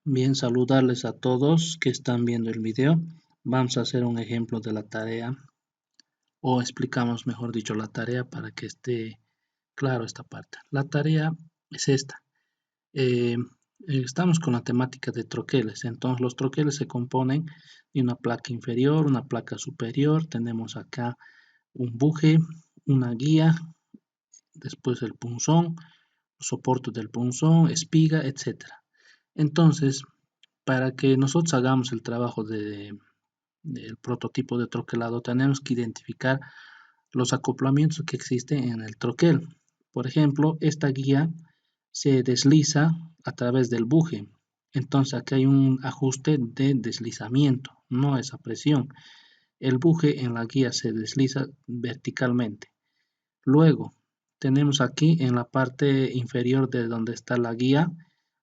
Bien, saludarles a todos que están viendo el video. Vamos a hacer un ejemplo de la tarea, o explicamos, mejor dicho, la tarea para que esté claro esta parte. La tarea es esta. Eh, Estamos con la temática de troqueles. Entonces, los troqueles se componen de una placa inferior, una placa superior. Tenemos acá un buje, una guía, después el punzón, soporte del punzón, espiga, etcétera. Entonces, para que nosotros hagamos el trabajo del prototipo de troquelado, tenemos que identificar los acoplamientos que existen en el troquel. Por ejemplo, esta guía se desliza a través del buje. Entonces aquí hay un ajuste de deslizamiento, no esa presión. El buje en la guía se desliza verticalmente. Luego, tenemos aquí en la parte inferior de donde está la guía,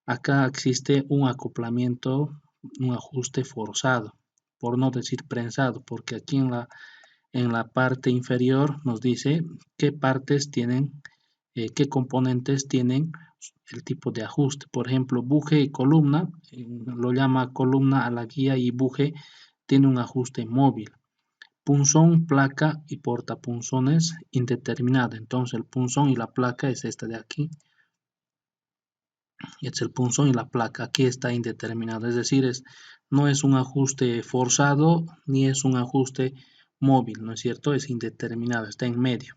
acá existe un acoplamiento, un ajuste forzado, por no decir prensado, porque aquí en la parte inferior nos dice qué partes tienen, qué componentes tienen el tipo de ajuste. Por ejemplo, buje y columna, lo llama columna a la guía, y buje tiene un ajuste móvil. Punzón, placa y portapunzones indeterminado. Entonces el punzón y la placa es esta de aquí. Es el punzón y la placa. Aquí está indeterminado. Es decir, no es un ajuste forzado ni es un ajuste móvil, ¿no es cierto? Es indeterminado, está en medio.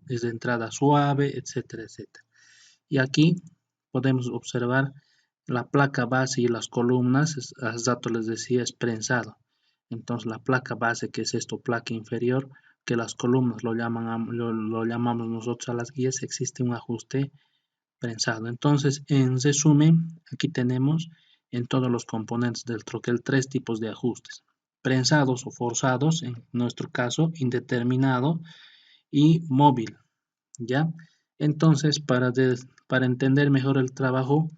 Es de entrada suave, etcétera, etcétera. Y aquí podemos observar la placa base y las columnas. Hace rato les decía, es prensado. Entonces la placa base, que es esto, placa inferior, que las columnas lo llamamos nosotros a las guías, existe un ajuste prensado. Entonces, en resumen, aquí tenemos en todos los componentes del troquel tres tipos de ajustes: prensados o forzados, en nuestro caso, indeterminado y móvil, ¿ya? Entonces, para entender mejor el trabajo,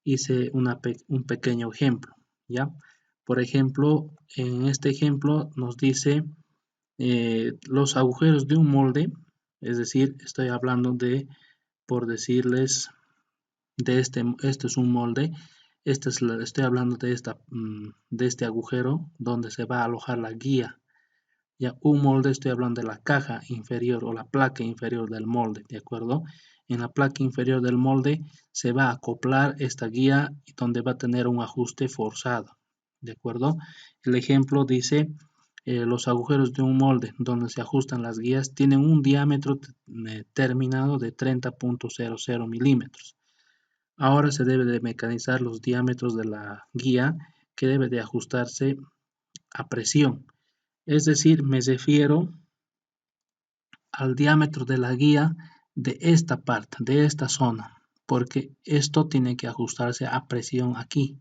hice un pequeño ejemplo, ¿ya? Por ejemplo, en este ejemplo nos dice los agujeros de un molde, es decir, estoy hablando de, por decirles, este es un molde, estoy hablando de este agujero donde se va a alojar la guía. Ya un molde, estoy hablando de la caja inferior o la placa inferior del molde, ¿de acuerdo? En la placa inferior del molde se va a acoplar esta guía donde va a tener un ajuste forzado, ¿de acuerdo? El ejemplo dice, los agujeros de un molde donde se ajustan las guías tienen un diámetro terminado de 30.00 milímetros. Ahora se debe de mecanizar los diámetros de la guía, que debe de ajustarse a presión. Es decir, me refiero al diámetro de la guía de esta parte, de esta zona, porque esto tiene que ajustarse a presión aquí,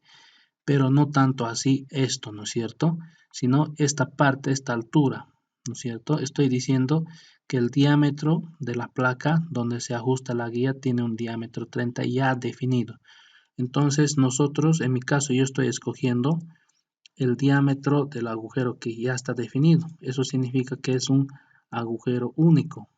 pero no tanto así esto, ¿no es cierto? Sino esta parte, esta altura, ¿no es cierto? Estoy diciendo que el diámetro de la placa donde se ajusta la guía tiene un diámetro 30 ya definido. Entonces nosotros, en mi caso, yo estoy escogiendo el diámetro del agujero que ya está definido. Eso significa que es un agujero único,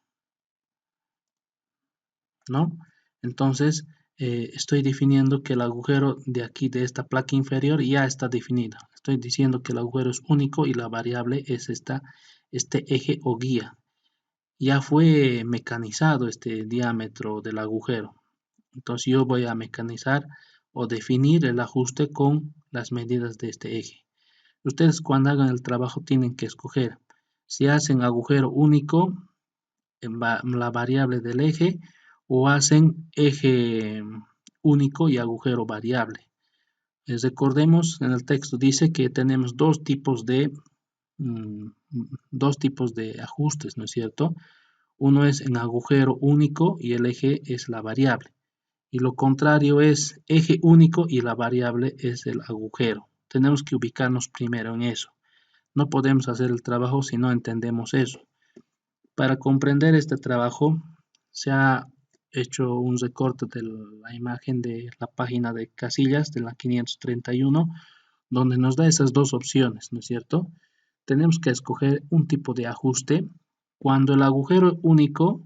¿no? Entonces, estoy definiendo que el agujero de aquí, de esta placa inferior, ya está definido. Estoy diciendo que el agujero es único y la variable es este eje o guía. Ya fue mecanizado este diámetro del agujero. Entonces yo voy a mecanizar o definir el ajuste con las medidas de este eje. Ustedes, cuando hagan el trabajo, tienen que escoger si hacen agujero único en la variable del eje, o hacen eje único y agujero variable. Recordemos, en el texto dice que tenemos mm, dos tipos de ajustes, ¿no es cierto? Uno es en agujero único y el eje es la variable. Y lo contrario es eje único y la variable es el agujero. Tenemos que ubicarnos primero en eso. No podemos hacer el trabajo si no entendemos eso. Para comprender este trabajo, se ha hecho un recorte de la imagen de la página de casillas de la 531, donde nos da esas dos opciones, ¿no es cierto? Tenemos que escoger un tipo de ajuste. Cuando el agujero es único,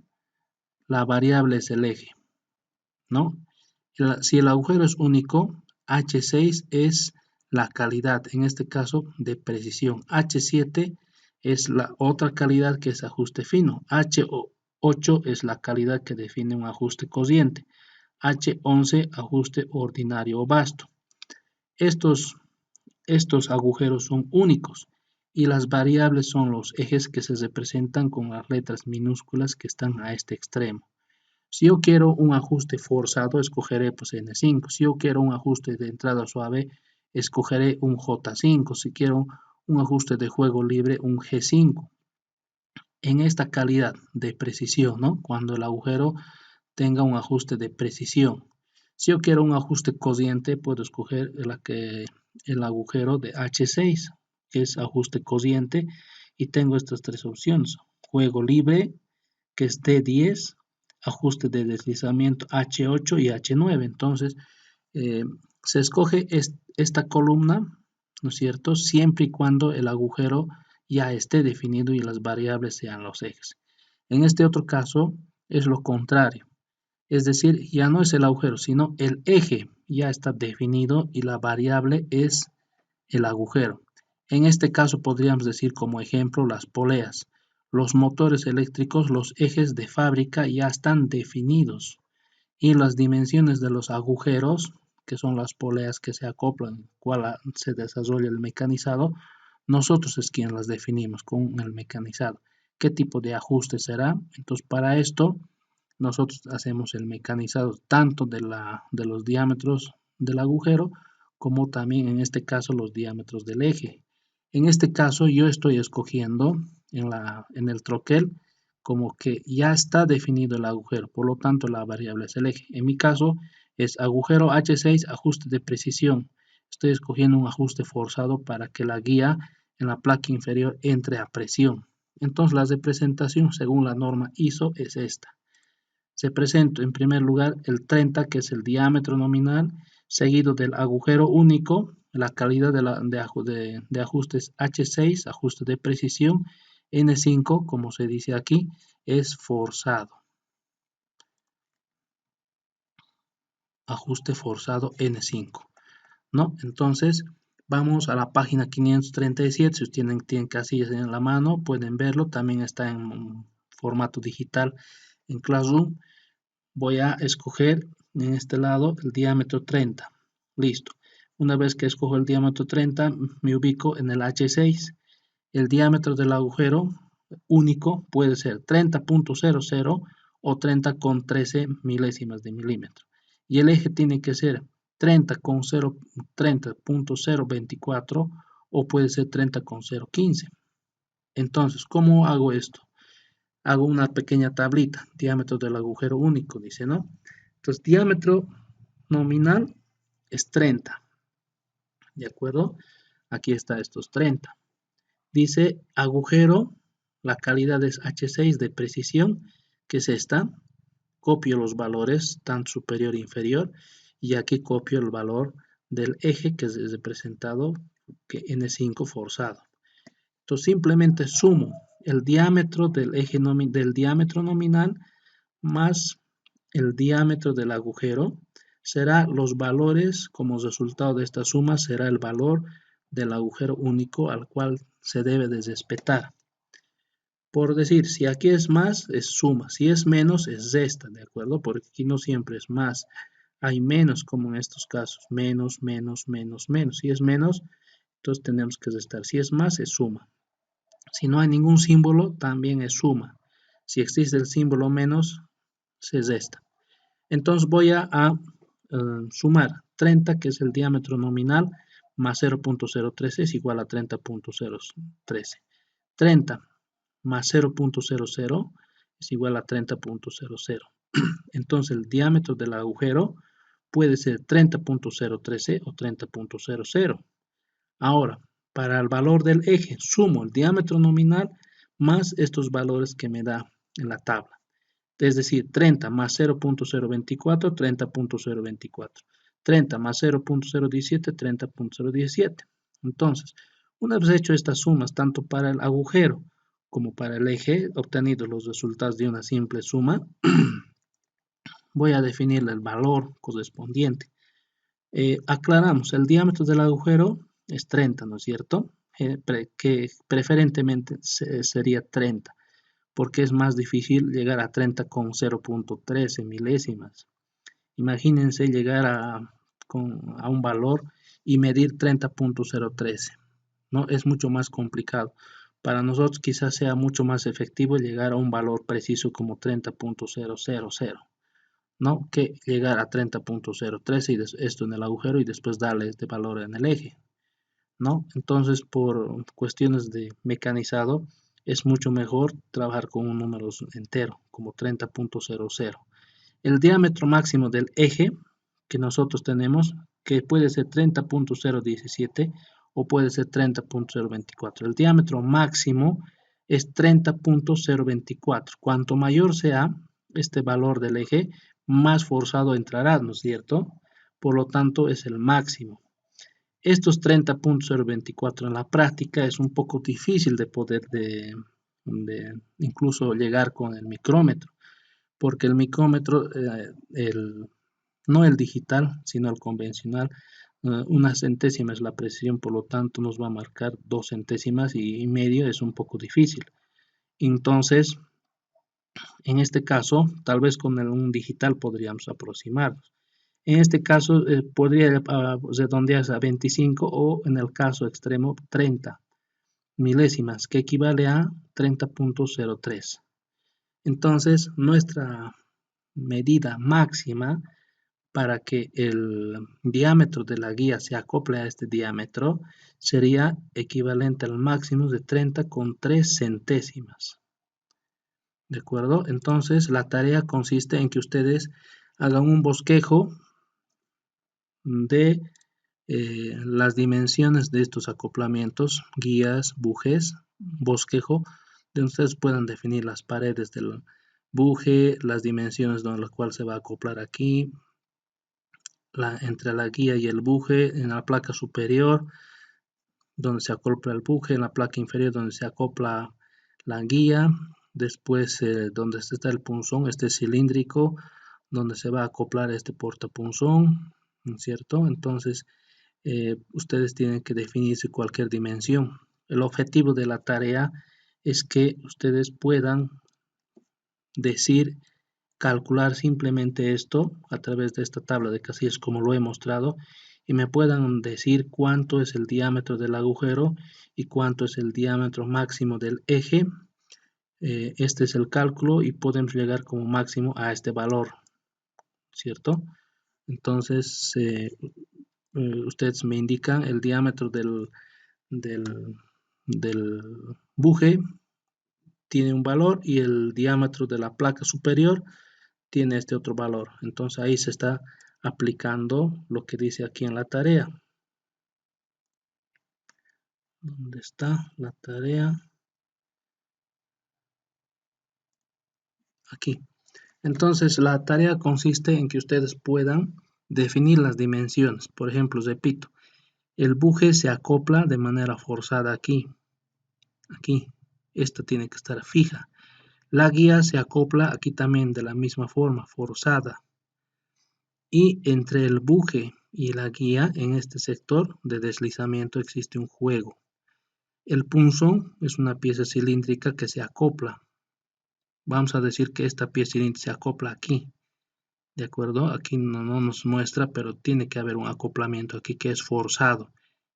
la variable es el eje, ¿no? Si el agujero es único, H6 es la calidad, en este caso de precisión. H7 es la otra calidad que es ajuste fino. H8 es la calidad que define un ajuste cociente. H11 ajuste ordinario o vasto. Estos agujeros son únicos y las variables son los ejes que se representan con las letras minúsculas que están a este extremo. Si yo quiero un ajuste forzado, escogeré pues N5. Si yo quiero un ajuste de entrada suave, escogeré un J5. Si quiero un ajuste de juego libre, un G5. En esta calidad de precisión, ¿no? Cuando el agujero tenga un ajuste de precisión. Si yo quiero un ajuste cociente, puedo escoger el agujero de H6, que es ajuste cociente, y tengo estas tres opciones. Juego libre, que es D10, ajuste de deslizamiento H8 y H9. Entonces, se escoge esta columna, ¿no es cierto? Siempre y cuando el agujero ya esté definido y las variables sean los ejes. En este otro caso, es lo contrario. Es decir, ya no es el agujero, sino el eje ya está definido y la variable es el agujero. En este caso podríamos decir como ejemplo las poleas. Los motores eléctricos, los ejes de fábrica ya están definidos y las dimensiones de los agujeros, que son las poleas que se acoplan, cual se desarrolla el mecanizado, nosotros es quien las definimos con el mecanizado. ¿Qué tipo de ajuste será? Entonces para esto nosotros hacemos el mecanizado tanto de los diámetros del agujero como también en este caso los diámetros del eje. En este caso yo estoy escogiendo en el troquel como que ya está definido el agujero, por lo tanto la variable es el eje. En mi caso es agujero H6, ajuste de precisión. Estoy escogiendo un ajuste forzado para que la guía en la placa inferior entre a presión. Entonces la representación según la norma ISO es esta. Se presenta en primer lugar el 30, que es el diámetro nominal, seguido del agujero único, la calidad de ajustes H6, ajuste de precisión, N5, como se dice aquí, es forzado. Ajuste forzado N5, ¿no? Entonces, vamos a la página 537. Si ustedes tienen casillas en la mano, pueden verlo. También está en formato digital en Classroom. Voy a escoger en este lado el diámetro 30. Listo. Una vez que escojo el diámetro 30, me ubico en el H6. El diámetro del agujero único puede ser 30.00 o 30,13 milésimas de milímetro. Y el eje tiene que ser 30.024 o puede ser 30,015. Entonces, ¿cómo hago esto? Hago una pequeña tablita, diámetro del agujero único, dice, ¿no? Entonces, diámetro nominal es 30, ¿de acuerdo? Aquí está estos 30. Dice agujero, la calidad es H6 de precisión, que es esta. Copio los valores, tanto superior e inferior, y aquí copio el valor del eje que es representado, que N5 forzado. Entonces, simplemente sumo el diámetro del eje del diámetro nominal más el diámetro del agujero, será los valores, como resultado de esta suma, será el valor del agujero único al cual se debe de respetar. Por decir, si aquí es más, es suma, si es menos, es resta, ¿de acuerdo? Porque aquí no siempre es más, hay menos como en estos casos, menos, menos, menos, menos. Si es menos, entonces tenemos que restar, si es más, es suma. Si no hay ningún símbolo, también es suma. Si existe el símbolo menos, se resta. Entonces voy a sumar 30, que es el diámetro nominal, más 0.013 es igual a 30.013. 30 más 0.00 es igual a 30.00. Entonces el diámetro del agujero puede ser 30.013 o 30.00. Ahora, para el valor del eje, sumo el diámetro nominal más estos valores que me da en la tabla. Es decir, 30 más 0.024, 30.024. 30 más 0.017, 30.017. Entonces, una vez hecho estas sumas, tanto para el agujero como para el eje, obtenidos los resultados de una simple suma, voy a definir el valor correspondiente. Aclaramos, el diámetro del agujero es 30, ¿no es cierto? Que preferentemente sería 30, porque es más difícil llegar a 30 con 0.13 milésimas. Imagínense llegar a un valor y medir 30.013, ¿no? Es mucho más complicado. Para nosotros quizás sea mucho más efectivo llegar a un valor preciso como 30.000, ¿no? Que llegar a 30.013 y esto en el agujero y después darle este valor en el eje, ¿no? Entonces, por cuestiones de mecanizado, es mucho mejor trabajar con un número entero, como 30.00. El diámetro máximo del eje que nosotros tenemos, que puede ser 30.017 o puede ser 30.024. El diámetro máximo es 30.024. Cuanto mayor sea este valor del eje, más forzado entrará, ¿no es cierto? Por lo tanto, es el máximo. Estos 30.024 en la práctica es un poco difícil de poder incluso llegar con el micrómetro, porque el micrómetro, no el digital, sino el convencional, una centésima es la precisión, por lo tanto nos va a marcar 2 centésimas y medio, es un poco difícil. Entonces, en este caso, tal vez con un digital podríamos aproximarnos. En este caso, podría redondearse a 25 o en el caso extremo 30 milésimas, que equivale a 30.03. Entonces, nuestra medida máxima para que el diámetro de la guía se acople a este diámetro sería equivalente al máximo de 30,3 centésimas. ¿De acuerdo? Entonces, la tarea consiste en que ustedes hagan un bosquejo de las dimensiones de estos acoplamientos, guías, bujes, bosquejo, de ustedes puedan definir las paredes del buje, las dimensiones de las cuales se va a acoplar aquí, entre la guía y el buje, en la placa superior, donde se acopla el buje, en la placa inferior donde se acopla la guía, después donde está el punzón, este cilíndrico, donde se va a acoplar este portapunzón, ¿no es cierto? Entonces, ustedes tienen que definirse cualquier dimensión. El objetivo de la tarea es que ustedes puedan decir, calcular simplemente esto a través de esta tabla de casillas como lo he mostrado y me puedan decir cuánto es el diámetro del agujero y cuánto es el diámetro máximo del eje. Este es el cálculo y podemos llegar como máximo a este valor, ¿cierto? Entonces, ustedes me indican el diámetro del, del buje tiene un valor y el diámetro de la placa superior tiene este otro valor. Entonces ahí se está aplicando lo que dice aquí en la tarea. ¿Dónde está la tarea? Aquí. Entonces la tarea consiste en que ustedes puedan definir las dimensiones. Por ejemplo, repito, el buje se acopla de manera forzada aquí. Aquí. Esta tiene que estar fija. La guía se acopla aquí también de la misma forma, forzada. Y entre el buje y la guía en este sector de deslizamiento existe un juego. El punzón es una pieza cilíndrica que se acopla. Vamos a decir que esta pieza cilíndrica se acopla aquí. ¿De acuerdo? Aquí no nos muestra, pero tiene que haber un acoplamiento aquí que es forzado.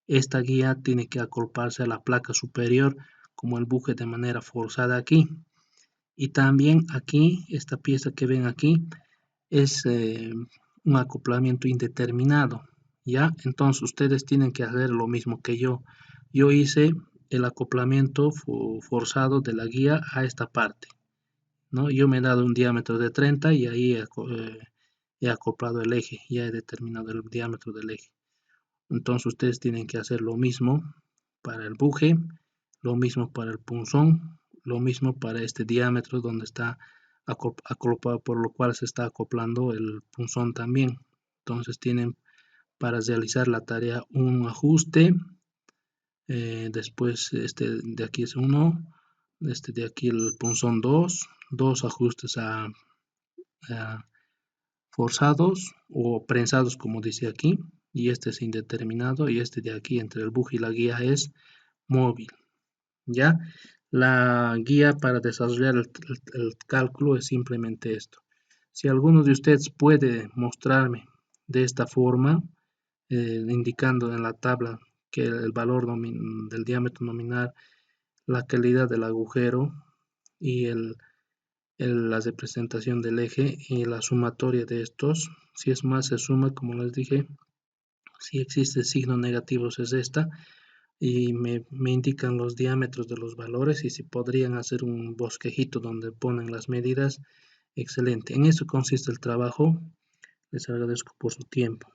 Esta guía tiene que acoplarse a la placa superior como el buje de manera forzada aquí. Y también aquí, esta pieza que ven aquí, es un acoplamiento indeterminado, ¿ya? Entonces ustedes tienen que hacer lo mismo que yo. Yo hice el acoplamiento forzado de la guía a esta parte, ¿no? Yo me he dado un diámetro de 30 y ahí he acoplado el eje, ya he determinado el diámetro del eje. Entonces ustedes tienen que hacer lo mismo para el buje, lo mismo para el punzón, lo mismo para este diámetro donde está acoplado, por lo cual se está acoplando el punzón también. Entonces tienen para realizar la tarea un ajuste, después este de aquí es 1, este de aquí el punzón 2 ajustes a forzados o prensados como dice aquí, y este es indeterminado, y este de aquí entre el buje y la guía es móvil. ¿Ya? La guía para desarrollar el cálculo es simplemente esto. Si alguno de ustedes puede mostrarme de esta forma, indicando en la tabla que el valor del diámetro nominal, la calidad del agujero y la representación del eje y la sumatoria de estos, si es más se suma, como les dije, si existe signo negativo es esta, y me indican los diámetros de los valores y si podrían hacer un bosquejito donde ponen las medidas, excelente. En eso consiste el trabajo. Les agradezco por su tiempo.